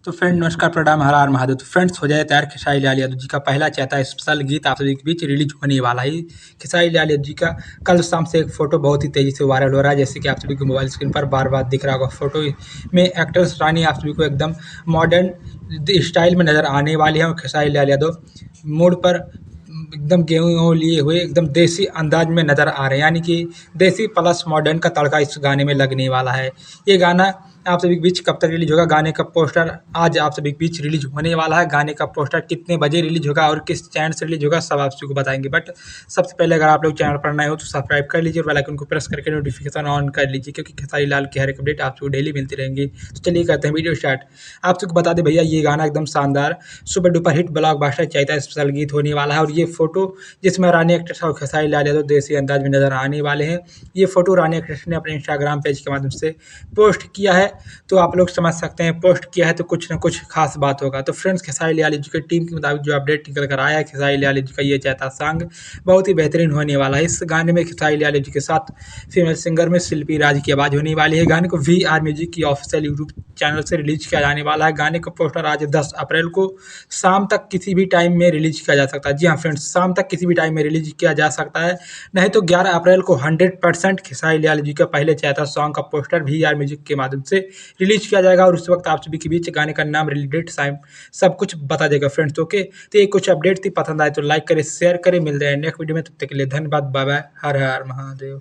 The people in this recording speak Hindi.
तो फ्रेंड नमस्कार, प्रणाम, हर हर महादेव। तो फ्रेंड्स, हो जाए तैयार खेसारी लाल यादव जी का पहला चैता स्पेशल गीत आप सभी के बीच रिलीज होने वाला है। खेसारी लाल यादव जी का कल शाम से एक फोटो बहुत ही तेजी से वायरल हो रहा है, जैसे कि आप सभी को मोबाइल स्क्रीन पर बार बार दिख रहा होगा। फोटो में एक्ट्रेस रानी आप सभी को एकदम मॉडर्न स्टाइल में नजर आने वाली है और खेसारी लाल यादव मोड़ पर एकदम गेहूँ लिए हुए एकदम देसी अंदाज में नजर आ रहे हैं, यानी कि देसी प्लस मॉडर्न का तड़का इस गाने में लगने वाला है। ये गाना आप सभी के बीच कब तक रिलीज होगा? गाने का पोस्टर आज आप सभी के बीच रिलीज होने वाला है। गाने का पोस्टर कितने बजे रिलीज होगा और किस चैनल से रिलीज होगा, सब आप सभी को बताएंगे। बट सबसे पहले अगर आप लोग चैनल पर नए हो तो सब्सक्राइब कर लीजिए और बेल आइकन को प्रेस करके नोटिफिकेशन ऑन कर लीजिए, क्योंकि खेसारी लाल की हर एक अपडेट आप सबको डेली मिलती रहेंगी। तो चलिए करते हैं वीडियो स्टार्ट। आप सबको बता दें भैया, ये गाना एकदम शानदार super duper hit blockbuster Chaita special गीत होने वाला है। और ये फोटो जिसमें रानी एक्ट्रेस और खेसारी लाल यादव देसी अंदाज में नजर आने वाले हैं, ये फोटो रानी एक्ट्रेस ने अपने इंस्टाग्राम पेज के माध्यम से पोस्ट किया है। तो आप लोग समझ सकते हैं, पोस्ट किया है तो कुछ ना कुछ खास बात होगा। तो फ्रेंड्स, खेसारी लाल यादव जी की टीम के मुताबिक जो अपडेट निकल कर आया है, खेसारी लाल यादव जी का ये चैता सॉन्ग बहुत ही बेहतरीन होने वाला है। इस गाने में खेसारी लाल यादव जी के साथ फीमेल सिंगर में शिल्पी राज की आवाज़ होने वाली है। गाने को VR म्यूजिक की ऑफिशियल यूट्यूब चैनल से रिलीज किया जाने वाला है। गाने का पोस्टर आज 10 अप्रैल को शाम तक किसी भी टाइम में रिलीज किया जा सकता है। जी हाँ फ्रेंड्स, शाम तक किसी भी टाइम में रिलीज किया जा सकता है। नहीं तो 11 अप्रैल को 100% खेसारी लाल जी का पहले चैता सॉन्ग का पोस्टर VR म्यूजिक के माध्यम से रिलीज किया जाएगा और उस वक्त आप सभी के बीच गाने का नाम, रिलीज डेट, सब कुछ बता देगा फ्रेंड्स। ओके, तो ये कुछ अपडेट थी, पसंद आए तो लाइक करें, शेयर करें। मिल रहे हैं नेक्स्ट वीडियो में, तब तक के लिए धन्यवाद, बाय बाय, हर हर महादेव।